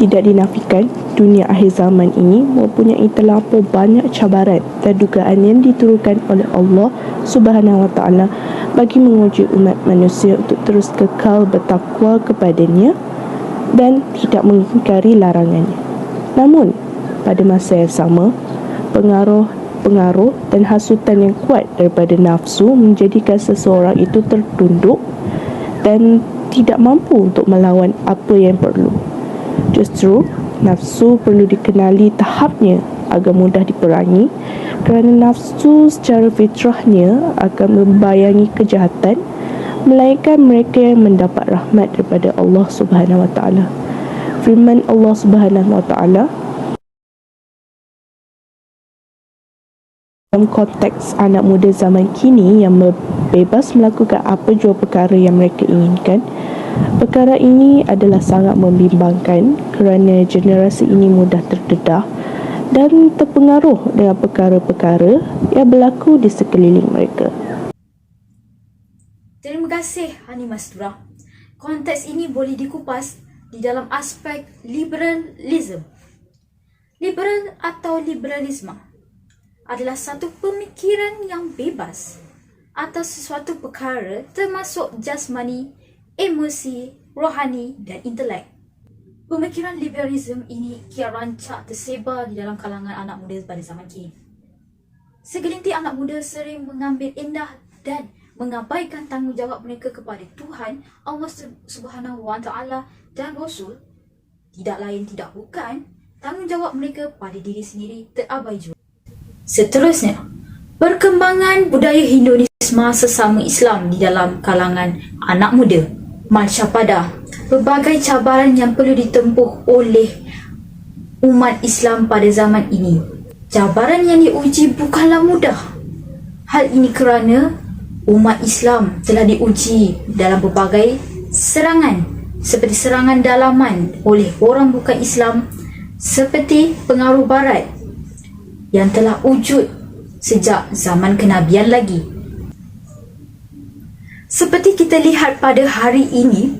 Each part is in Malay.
Tidak dinafikan, dunia akhir zaman ini mempunyai terlampau banyak cabaran dan dugaan yang diturunkan oleh Allah Subhanahu Wa Taala bagi menguji umat manusia untuk terus kekal bertakwa kepadanya dan tidak mengingkari larangannya. Namun, pada masa yang sama, pengaruh dan hasutan yang kuat daripada nafsu menjadikan seseorang itu tertunduk dan tidak mampu untuk melawan apa yang perlu. Justru, nafsu perlu dikenali tahapnya agar mudah diperangi, kerana nafsu secara fitrahnya akan membayangi kejahatan, melainkan mereka yang mendapat rahmat daripada Allah Subhanahu Wa Taala. Firman Allah Subhanahu Wa Taala dalam konteks anak muda zaman kini yang bebas melakukan apa jua perkara yang mereka inginkan, perkara ini adalah sangat membimbangkan kerana generasi ini mudah terdedah dan terpengaruh dengan perkara-perkara yang berlaku di sekeliling mereka. Terima kasih Hani Mastura. Konteks ini boleh dikupas di dalam aspek liberalism. Liberal atau liberalisme adalah satu pemikiran yang bebas atas sesuatu perkara termasuk jasmani, emosi, rohani dan intelek. Pemikiran liberalisme ini kian rancak tersebar di dalam kalangan anak muda pada zaman kini. Segelintir anak muda sering mengambil indah dan mengabaikan tanggungjawab mereka kepada Tuhan, Allah Subhanahu Wa Taala dan Rasul. Tidak lain tidak bukan, tanggungjawab mereka pada diri sendiri terabaikan. Seterusnya, perkembangan budaya Hinduisme sesama Islam di dalam kalangan anak muda. Malcapada, pelbagai cabaran yang perlu ditempuh oleh umat Islam pada zaman ini. Cabaran yang diuji bukanlah mudah. Hal ini kerana umat Islam telah diuji dalam berbagai serangan, seperti serangan dalaman oleh orang bukan Islam, seperti pengaruh barat yang telah wujud sejak zaman kenabian lagi. Seperti kita lihat pada hari ini,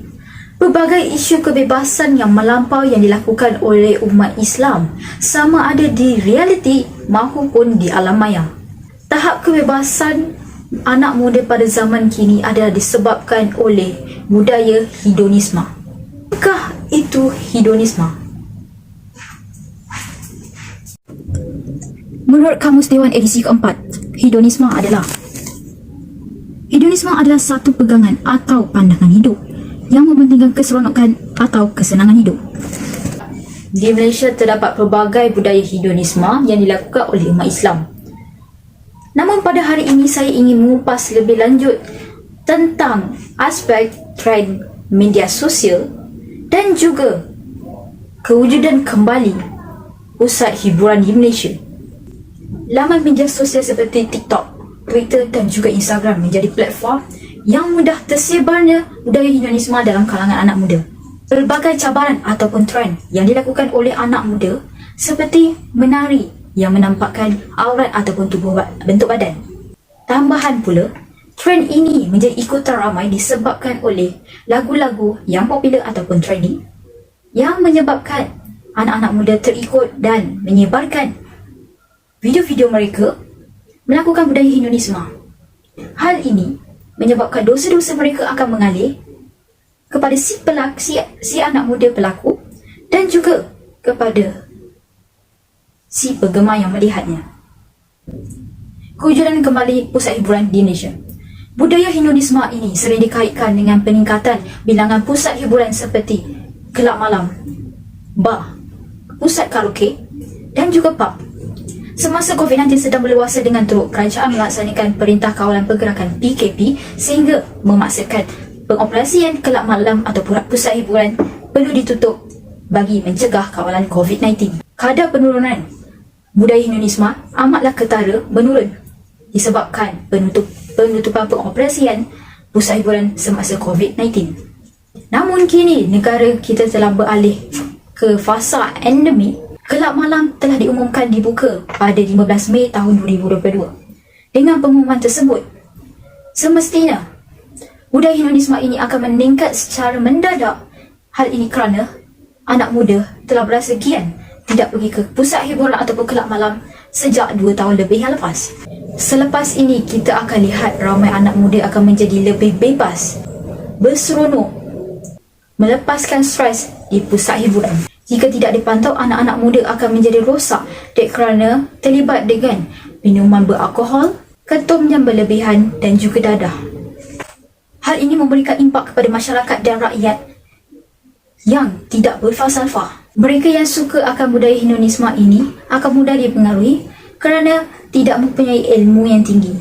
pelbagai isu kebebasan yang melampau yang dilakukan oleh umat Islam, sama ada di realiti maupun di alam maya. Tahap kebebasan anak muda pada zaman kini adalah disebabkan oleh budaya hedonisme. Apakah itu hedonisme? Menurut Kamus Dewan edisi keempat, hedonisme adalah satu pegangan atau pandangan hidup yang mementingkan keseronokan atau kesenangan hidup. Di Malaysia terdapat pelbagai budaya hedonisme yang dilakukan oleh umat Islam. Namun pada hari ini saya ingin mengupas lebih lanjut tentang aspek trend media sosial dan juga kewujudan kembali pusat hiburan di Malaysia. Laman media sosial seperti TikTok, Twitter dan juga Instagram menjadi platform yang mudah tersebarnya budaya hedonisme dalam kalangan anak muda. Pelbagai cabaran ataupun trend yang dilakukan oleh anak muda seperti menari yang menampakkan aurat ataupun tubuh bentuk badan. Tambahan pula, trend ini menjadi ikutan ramai disebabkan oleh lagu-lagu yang popular ataupun trending yang menyebabkan anak-anak muda terikut dan menyebarkan video-video mereka melakukan budaya hedonisme. Hal ini menyebabkan dosa-dosa mereka akan mengalir kepada si anak muda pelaku dan juga kepada si penggemar yang melihatnya. Kewujudan kembali pusat hiburan di Malaysia. Budaya hedonisme ini sering dikaitkan dengan peningkatan bilangan pusat hiburan seperti kelab malam, bar, pusat karaoke dan juga pub. Semasa COVID-19 sedang berluasa dengan teruk, kerajaan melaksanakan Perintah Kawalan Pergerakan PKP sehingga memaksakan pengoperasian kelab malam atau pusat hiburan perlu ditutup bagi mencegah kawalan COVID-19. Kadar penurunan budaya hedonisme amatlah ketara menurun disebabkan penutupan pengoperasian pusat hiburan semasa COVID-19. Namun kini negara kita telah beralih ke fasa endemik. Kelab malam telah diumumkan dibuka pada 15 Mei tahun 2022. Dengan pengumuman tersebut, semestinya budaya hedonisme ini akan meningkat secara mendadak. Hal ini kerana anak muda telah berasa gian tidak pergi ke pusat hiburan ataupun kelab malam sejak 2 tahun lebih yang lepas. Selepas ini kita akan lihat ramai anak muda akan menjadi lebih bebas, berseronok, melepaskan stres di pusat hiburan. Jika tidak dipantau, anak-anak muda akan menjadi rosak kerana terlibat dengan minuman beralkohol, ketum yang berlebihan dan juga dadah. Hal ini memberikan impak kepada masyarakat dan rakyat yang tidak berfalsafah. Mereka yang suka akan budaya hedonisme ini akan mudah dipengaruhi kerana tidak mempunyai ilmu yang tinggi.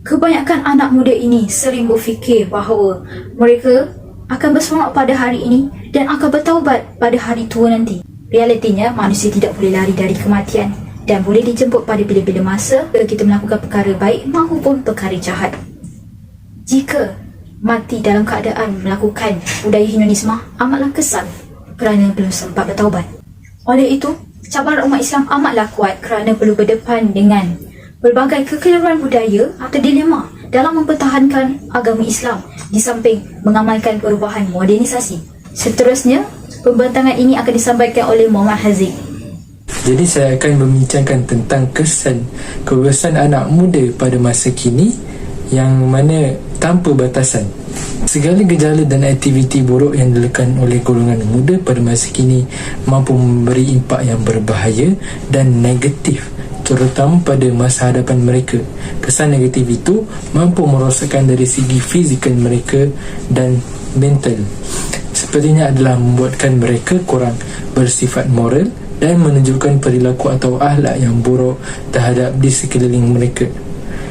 Kebanyakan anak muda ini sering berfikir bahawa mereka akan bersemangat pada hari ini dan akan bertaubat pada hari tua nanti. Realitinya, manusia tidak boleh lari dari kematian dan boleh dijemput pada bila-bila masa bila kita melakukan perkara baik maupun perkara jahat. Jika mati dalam keadaan melakukan budaya hedonisme, amatlah kesal kerana belum sempat bertaubat. Oleh itu, cabaran umat Islam amatlah kuat kerana perlu berdepan dengan berbagai kekeliruan budaya atau dilema dalam mempertahankan agama Islam di samping mengamalkan perubahan modernisasi. Seterusnya, pembentangan ini akan disampaikan oleh Muhammad Haziq. Jadi saya akan membincangkan tentang kesan kebebasan anak muda pada masa kini yang mana tanpa batasan. Segala gejala dan aktiviti buruk yang dilakukan oleh golongan muda pada masa kini mampu memberi impak yang berbahaya dan negatif, terutama pada masa hadapan mereka. Kesan negatif itu mampu merosakkan dari segi fizikal mereka dan mental. Sepertinya adalah membuatkan mereka kurang bersifat moral dan menunjukkan perilaku atau akhlak yang buruk terhadap di sekeliling mereka,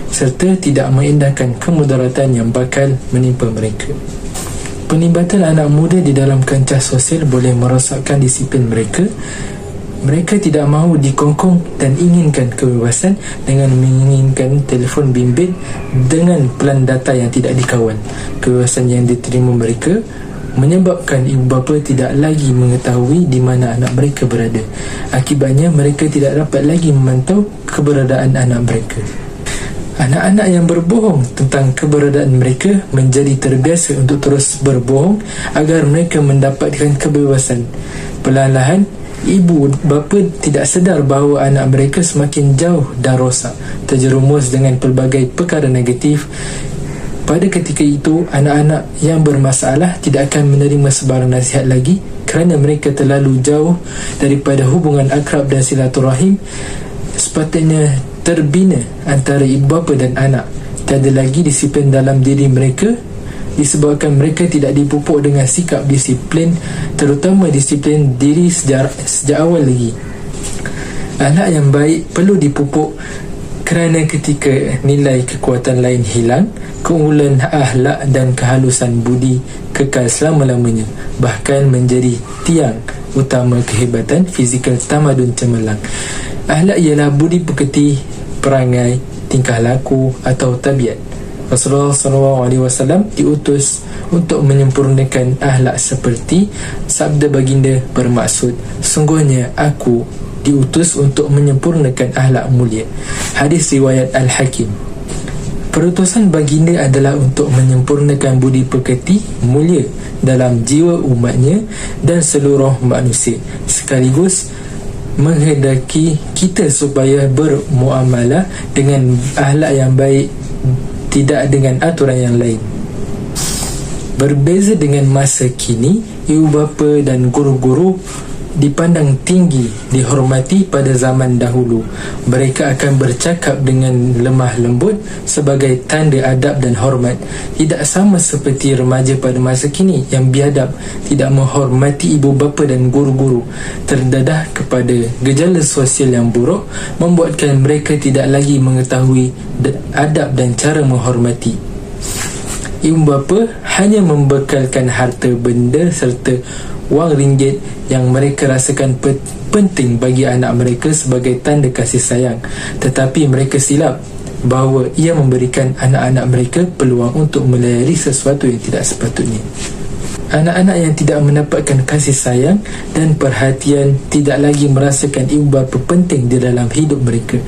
serta tidak mengindahkan kemudaratan yang bakal menimpa mereka. Penglibatan anak muda di dalam kancah sosial boleh merosakkan disiplin mereka. Mereka tidak mahu dikongkong dan inginkan kebebasan dengan menginginkan telefon bimbit dengan pelan data yang tidak dikawal. Kebebasan yang diterima mereka menyebabkan ibu bapa tidak lagi mengetahui di mana anak mereka berada. Akibatnya mereka tidak dapat lagi memantau keberadaan anak mereka. Anak-anak yang berbohong tentang keberadaan mereka menjadi terbiasa untuk terus berbohong agar mereka mendapatkan kebebasan. Perlahan-lahan, ibu bapa tidak sedar bahawa anak mereka semakin jauh dan rosak, terjerumus dengan pelbagai perkara negatif. Pada ketika itu, anak-anak yang bermasalah tidak akan menerima sebarang nasihat lagi kerana mereka terlalu jauh daripada hubungan akrab dan silaturahim sepatutnya terbina antara ibu bapa dan anak. Tiada lagi disiplin dalam diri mereka disebabkan mereka tidak dipupuk dengan sikap disiplin, terutama disiplin diri sejak awal lagi. Anak yang baik perlu dipupuk kerana ketika nilai kekuatan lain hilang, keunggulan akhlak dan kehalusan budi kekal selama-lamanya, bahkan menjadi tiang utama kehebatan fizikal tamadun cemerlang. Akhlak ialah budi pekerti, perangai, tingkah laku atau tabiat. Rasulullah SAW diutus untuk menyempurnakan akhlak seperti sabda baginda bermaksud, sungguhnya aku diutus untuk menyempurnakan akhlak mulia. Hadis riwayat Al-Hakim. Perutusan baginda adalah untuk menyempurnakan budi pekerti mulia dalam jiwa umatnya dan seluruh manusia, sekaligus menghendaki kita supaya bermuamalah dengan akhlak yang baik, tidak dengan aturan yang lain. Berbeza dengan masa kini, ibu bapa dan guru-guru dipandang tinggi, dihormati. Pada zaman dahulu, mereka akan bercakap dengan lemah lembut sebagai tanda adab dan hormat. Tidak sama seperti remaja pada masa kini yang biadab, tidak menghormati ibu bapa dan guru-guru, terdedah kepada gejala sosial yang buruk, membuatkan mereka tidak lagi mengetahui adab dan cara menghormati. Ibu bapa hanya membekalkan harta benda serta wang ringgit yang mereka rasakan penting bagi anak mereka sebagai tanda kasih sayang, tetapi mereka silap bahawa ia memberikan anak-anak mereka peluang untuk melayari sesuatu yang tidak sepatutnya. Anak-anak yang tidak mendapatkan kasih sayang dan perhatian tidak lagi merasakan ibu bapa penting di dalam hidup mereka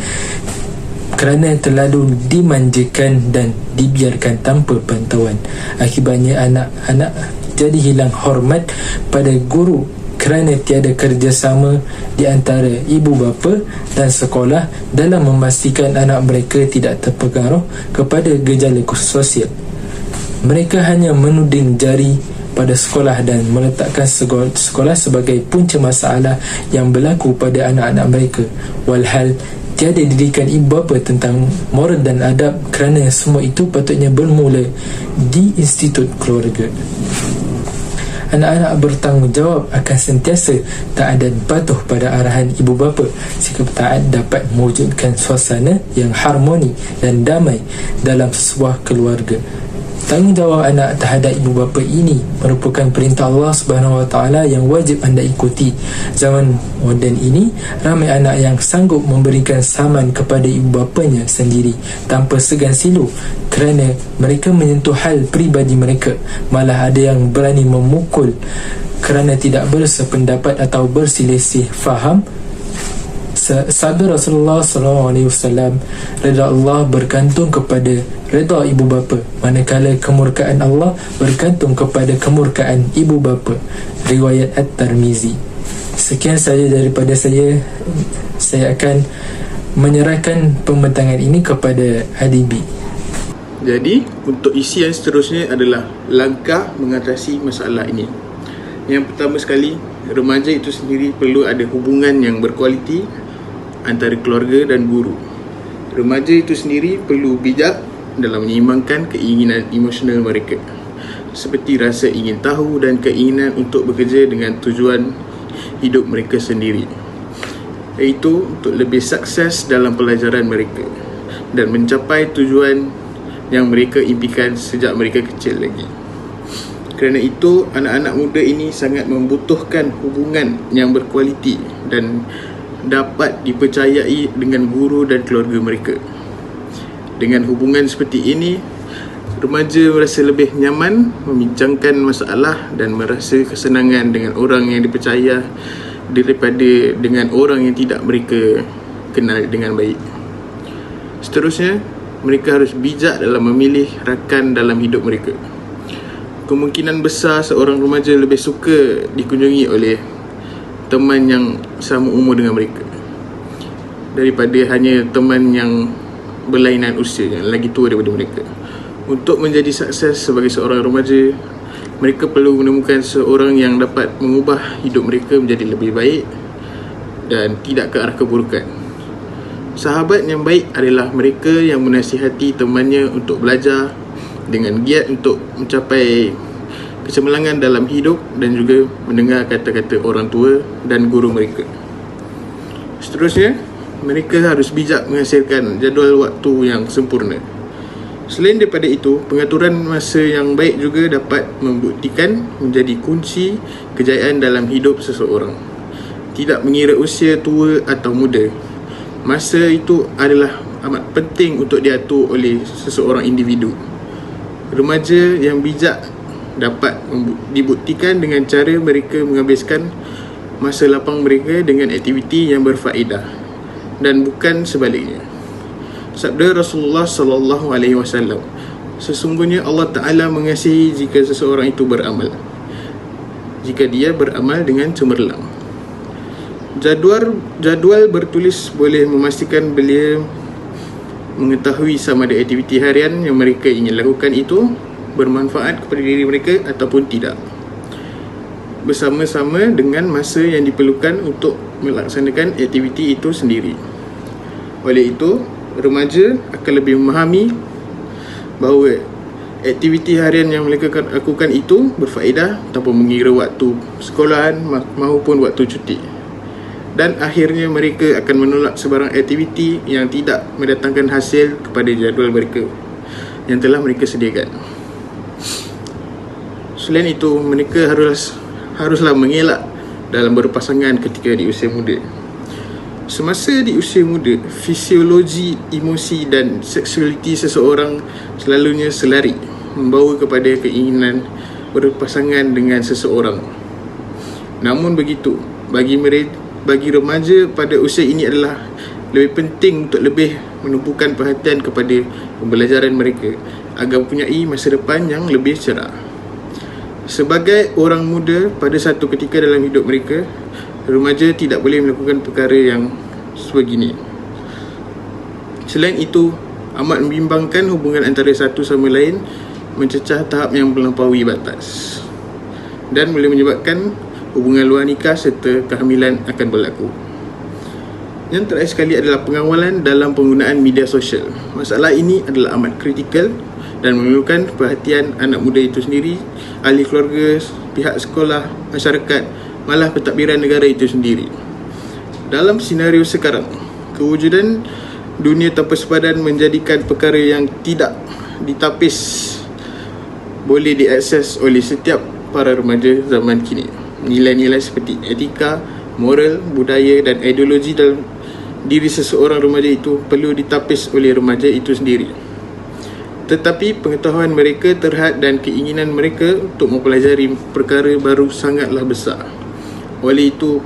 kerana terlalu dimanjakan dan dibiarkan tanpa pantauan. Akibatnya anak-anak jadi hilang hormat pada guru kerana tiada kerjasama di antara ibu bapa dan sekolah dalam memastikan anak mereka tidak terpengaruh kepada gejala sosial. Mereka hanya menuding jari pada sekolah dan meletakkan sekolah sebagai punca masalah yang berlaku pada anak-anak mereka, walhal tiada didikan ibu bapa tentang moral dan adab, kerana semua itu patutnya bermula di institut keluarga. Anak-anak bertanggungjawab akan sentiasa taat dan patuh pada arahan ibu bapa. Sikap taat dapat mewujudkan suasana yang harmoni dan damai dalam sebuah keluarga. Tanggungjawab anak terhadap ibu bapa ini merupakan perintah Allah Subhanahu Wa Taala yang wajib anda ikuti. Zaman moden ini, ramai anak yang sanggup memberikan saman kepada ibu bapanya sendiri tanpa segan silu kerana mereka menyentuh hal peribadi mereka. Malah ada yang berani memukul kerana tidak bersependapat atau berselisih faham. Sabda Rasulullah SAW, redha Allah bergantung kepada redha ibu bapa, manakala kemurkaan Allah bergantung kepada kemurkaan ibu bapa. Riwayat At-Tirmizi. Sekian saja daripada saya. Saya akan menyerahkan pembentangan ini kepada Adibi. Jadi, untuk isi yang seterusnya adalah langkah mengatasi masalah ini. Yang pertama sekali, remaja itu sendiri perlu ada hubungan yang berkualiti antara keluarga dan guru. Remaja itu sendiri perlu bijak dalam menyeimbangkan keinginan emosional mereka, seperti rasa ingin tahu dan keinginan untuk bekerja dengan tujuan hidup mereka sendiri, iaitu untuk lebih sukses dalam pelajaran mereka dan mencapai tujuan yang mereka impikan sejak mereka kecil lagi. Kerana itu, anak-anak muda ini sangat membutuhkan hubungan yang berkualiti dan dapat dipercayai dengan guru dan keluarga mereka. Dengan hubungan seperti ini, remaja merasa lebih nyaman membincangkan masalah dan merasa kesenangan dengan orang yang dipercaya daripada dengan orang yang tidak mereka kenal dengan baik. Seterusnya, mereka harus bijak dalam memilih rakan dalam hidup mereka. Kemungkinan besar seorang remaja lebih suka dikunjungi oleh teman yang sama umur dengan mereka daripada hanya teman yang berlainan usia, yang lagi tua daripada mereka. Untuk menjadi sukses sebagai seorang remaja, mereka perlu menemukan seorang yang dapat mengubah hidup mereka menjadi lebih baik dan tidak ke arah keburukan. Sahabat yang baik adalah mereka yang menasihati temannya untuk belajar dengan giat untuk mencapai kecemerlangan dalam hidup dan juga mendengar kata-kata orang tua dan guru mereka. Seterusnya, mereka harus bijak menghasilkan jadual waktu yang sempurna. Selain daripada itu, pengaturan masa yang baik juga dapat membuktikan menjadi kunci kejayaan dalam hidup seseorang. Tidak mengira usia tua atau muda, masa itu adalah amat penting untuk diatur oleh seseorang individu. Remaja yang bijak dapat dibuktikan dengan cara mereka menghabiskan masa lapang mereka dengan aktiviti yang berfaedah dan bukan sebaliknya. Sabda Rasulullah SAW, sesungguhnya Allah Ta'ala mengasihi jika seseorang itu beramal, jika dia beramal dengan cemerlang. Jadual bertulis boleh memastikan belia mengetahui sama ada aktiviti harian yang mereka ingin lakukan itu bermanfaat kepada diri mereka ataupun tidak, bersama-sama dengan masa yang diperlukan untuk melaksanakan aktiviti itu sendiri. Oleh itu, remaja akan lebih memahami bahawa aktiviti harian yang mereka lakukan itu berfaedah tanpa mengira waktu sekolahan maupun waktu cuti. Dan akhirnya mereka akan menolak sebarang aktiviti yang tidak mendatangkan hasil kepada jadual mereka yang telah mereka sediakan. Selain itu, mereka haruslah mengelak dalam berpasangan ketika di usia muda. Semasa di usia muda, fisiologi, emosi dan seksualiti seseorang selalunya selari membawa kepada keinginan berpasangan dengan seseorang. Namun begitu, bagi remaja pada usia ini adalah lebih penting untuk lebih menumpukan perhatian kepada pembelajaran mereka agar mempunyai masa depan yang lebih cerah. Sebagai orang muda pada satu ketika dalam hidup mereka, remaja tidak boleh melakukan perkara yang sebegini. Selain itu, amat membimbangkan hubungan antara satu sama lain, mencecah tahap yang melampaui batas, dan boleh menyebabkan hubungan luar nikah serta kehamilan akan berlaku. Yang terakhir sekali adalah pengawalan dalam penggunaan media sosial. Masalah ini adalah amat kritikal dan memerlukan perhatian anak muda itu sendiri, ahli keluarga, pihak sekolah, masyarakat, malah pentadbiran negara itu sendiri. Dalam senario sekarang, kewujudan dunia tanpa sepadan menjadikan perkara yang tidak ditapis boleh diakses oleh setiap para remaja zaman kini. Nilai-nilai seperti etika, moral, budaya dan ideologi dalam diri seseorang remaja itu perlu ditapis oleh remaja itu sendiri. Tetapi pengetahuan mereka terhad dan keinginan mereka untuk mempelajari perkara baru sangatlah besar. Oleh itu,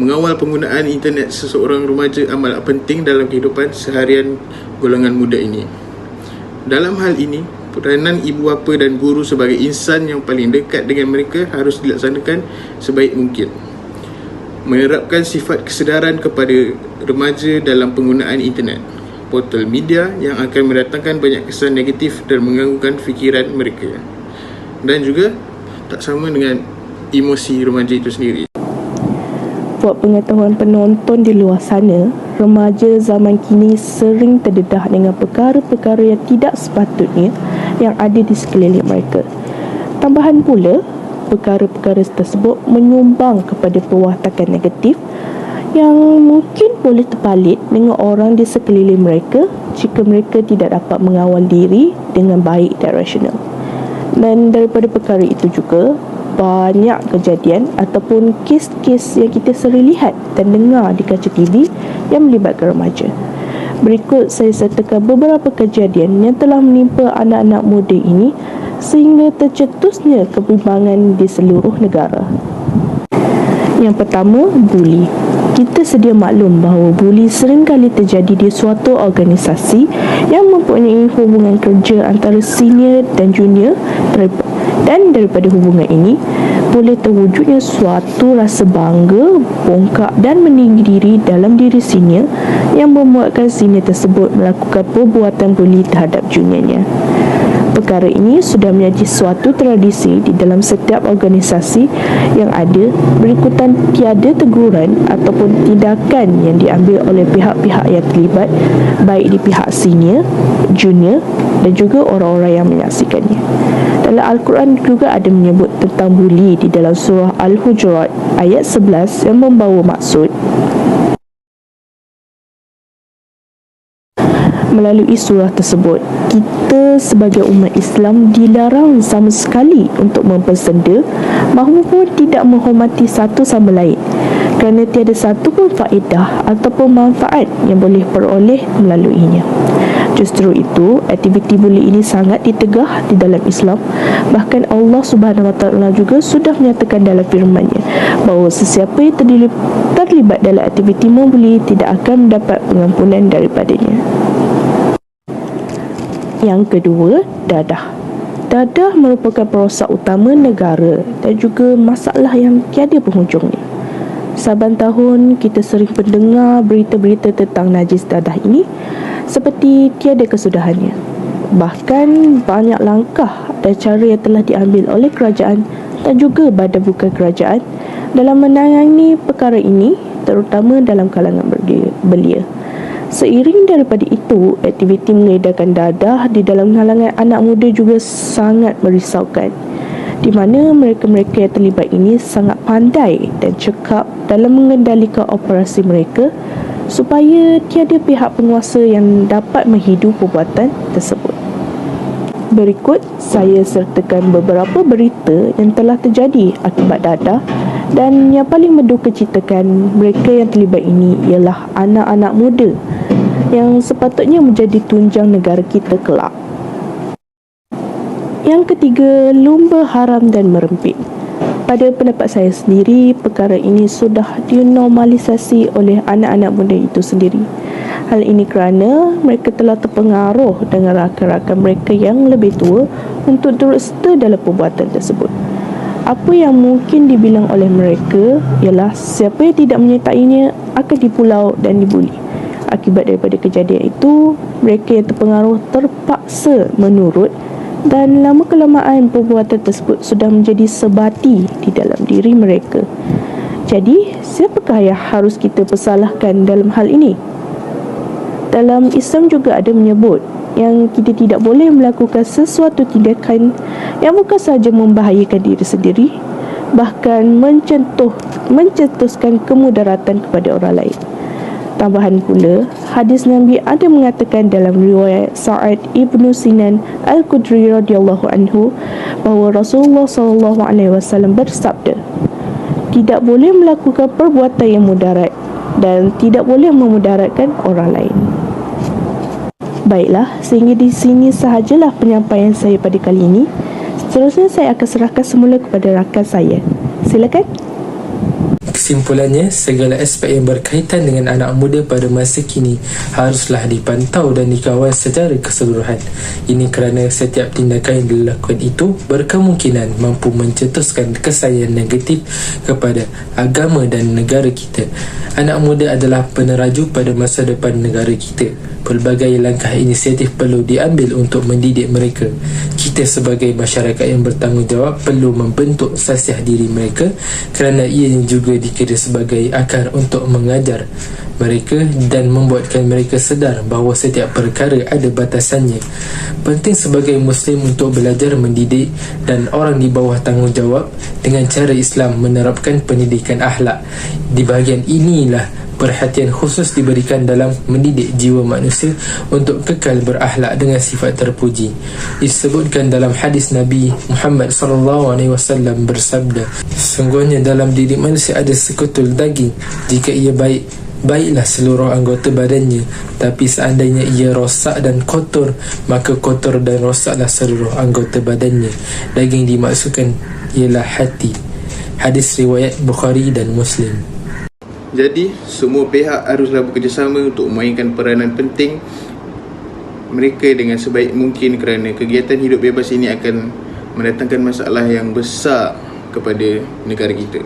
mengawal penggunaan internet seseorang remaja amat penting dalam kehidupan seharian golongan muda ini. Dalam hal ini, peranan ibu bapa dan guru sebagai insan yang paling dekat dengan mereka harus dilaksanakan sebaik mungkin. Menerapkan sifat kesedaran kepada remaja dalam penggunaan internet, portal media yang akan mendatangkan banyak kesan negatif dan mengganggukan fikiran mereka, dan juga tak sama dengan emosi remaja itu sendiri. Buat pengetahuan penonton di luar sana, remaja zaman kini sering terdedah dengan perkara-perkara yang tidak sepatutnya yang ada di sekeliling mereka. Tambahan pula, perkara-perkara tersebut menyumbang kepada perwatakan negatif yang mungkin boleh terpalit dengan orang di sekeliling mereka jika mereka tidak dapat mengawal diri dengan baik dan rasional. Dan daripada perkara itu juga, banyak kejadian ataupun kes-kes yang kita sering lihat dan dengar di kaca TV yang melibatkan remaja. Berikut saya sertakan beberapa kejadian yang telah menimpa anak-anak muda ini sehingga tercetusnya kebimbangan di seluruh negara. Yang pertama, buli. Kita sedia maklum bahawa buli seringkali terjadi di suatu organisasi yang mempunyai hubungan kerja antara senior dan junior, dan daripada hubungan ini boleh terwujudnya suatu rasa bangga, bongkak dan meninggi diri dalam diri senior yang membuatkan senior tersebut melakukan perbuatan buli terhadap juniornya. Perkara ini sudah menjadi suatu tradisi di dalam setiap organisasi yang ada, berikutan tiada teguran ataupun tindakan yang diambil oleh pihak-pihak yang terlibat, baik di pihak senior, junior dan juga orang-orang yang menyaksikannya. Dalam Al-Quran juga ada menyebut tentang buli di dalam surah Al-Hujurat ayat 11 yang membawa maksud melalui surah tersebut, kita sebagai umat Islam dilarang sama sekali untuk mempersenda maupun tidak menghormati satu sama lain, kerana tiada satu pun faedah ataupun manfaat yang boleh peroleh melaluinya. Justru itu, aktiviti buli ini sangat ditegah di dalam Islam. Bahkan Allah Subhanahu Wa Taala juga sudah menyatakan dalam firman-Nya bahawa sesiapa yang terlibat dalam aktiviti membuli tidak akan mendapat pengampunan daripadanya. Yang kedua, dadah. Dadah merupakan perosak utama negara dan juga masalah yang tiada penghujungnya. Saban tahun kita sering mendengar berita-berita tentang najis dadah ini seperti tiada kesudahannya. Bahkan banyak langkah dan cara yang telah diambil oleh kerajaan dan juga badan bukan kerajaan dalam menangani perkara ini, terutama dalam kalangan belia. Seiring daripada itu, aktiviti mengedarkan dadah di dalam kalangan anak muda juga sangat merisaukan, di mana mereka-mereka yang terlibat ini sangat pandai dan cekap dalam mengendalikan operasi mereka supaya tiada pihak penguasa yang dapat menghidu perbuatan tersebut. Berikut saya sertakan beberapa berita yang telah terjadi akibat dadah, dan yang paling mendukacitakan mereka yang terlibat ini ialah anak-anak muda yang sepatutnya menjadi tunjang negara kita kelak. Yang ketiga, lumba haram dan merempit. Pada pendapat saya sendiri, perkara ini sudah dinormalisasi oleh anak-anak muda itu sendiri. Hal ini kerana mereka telah terpengaruh dengan rakan-rakan mereka yang lebih tua untuk turut serta dalam perbuatan tersebut. Apa yang mungkin dibilang oleh mereka ialah siapa yang tidak menyertainya akan dipulau dan dibuli. Akibat daripada kejadian itu, mereka yang terpengaruh terpaksa menurut, dan lama-kelamaan perbuatan tersebut sudah menjadi sebati di dalam diri mereka. Jadi, siapakah yang harus kita persalahkan dalam hal ini? Dalam Islam juga ada menyebut yang kita tidak boleh melakukan sesuatu tindakan yang bukan sahaja membahayakan diri sendiri, bahkan mencetuskan kemudaratan kepada orang lain. Tambahan pula, hadis Nabi ada mengatakan dalam riwayat Sa'ad ibnu Sinan Al-Qudri radhiyallahu anhu bahawa Rasulullah SAW bersabda, tidak boleh melakukan perbuatan yang mudarat dan tidak boleh memudaratkan orang lain. Baiklah, sehingga di sini sahajalah penyampaian saya pada kali ini. Seterusnya saya akan serahkan semula kepada rakan saya. Silakan. Kesimpulannya, segala aspek yang berkaitan dengan anak muda pada masa kini haruslah dipantau dan dikawal secara keseluruhan. Ini kerana setiap tindakan yang dilakukan itu berkemungkinan mampu mencetuskan kesan yang negatif kepada agama dan negara kita. Anak muda adalah peneraju pada masa depan negara kita. Pelbagai langkah inisiatif perlu diambil untuk mendidik mereka. Kita sebagai masyarakat yang bertanggungjawab perlu membentuk sasiah diri mereka kerana ia juga dikira sebagai akar untuk mengajar mereka dan membuatkan mereka sedar bahawa setiap perkara ada batasannya. Penting sebagai Muslim untuk belajar mendidik dan orang di bawah tanggungjawab dengan cara Islam menerapkan pendidikan akhlak. Di bahagian inilah perhatian khusus diberikan dalam mendidik jiwa manusia untuk kekal berakhlak dengan sifat terpuji. Disebutkan dalam hadis Nabi Muhammad SAW bersabda, sungguhnya dalam diri manusia ada sekutul daging. Jika ia baik, baiklah seluruh anggota badannya, tapi seandainya ia rosak dan kotor, maka kotor dan rosaklah seluruh anggota badannya. Daging dimaksudkan ialah hati. Hadis riwayat Bukhari dan Muslim. Jadi, semua pihak haruslah bekerjasama untuk memainkan peranan penting mereka dengan sebaik mungkin kerana kegiatan hidup bebas ini akan mendatangkan masalah yang besar kepada negara kita.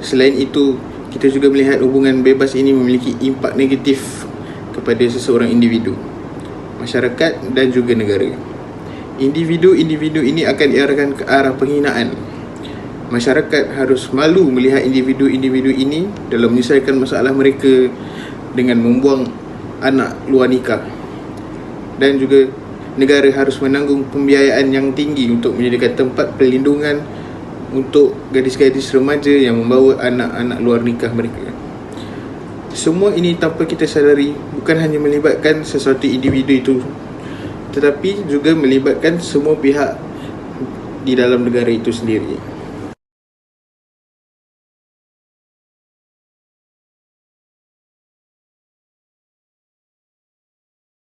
Selain itu, kita juga melihat hubungan bebas ini memiliki impak negatif kepada seseorang individu, masyarakat dan juga negara. Individu-individu ini akan diarahkan ke arah penghinaan. Masyarakat harus malu melihat individu-individu ini dalam menyelesaikan masalah mereka dengan membuang anak luar nikah. Dan juga negara harus menanggung pembiayaan yang tinggi untuk menyediakan tempat perlindungan untuk gadis-gadis remaja yang membawa anak-anak luar nikah mereka. Semua ini tanpa kita sadari bukan hanya melibatkan sesuatu individu itu, tetapi juga melibatkan semua pihak di dalam negara itu sendiri.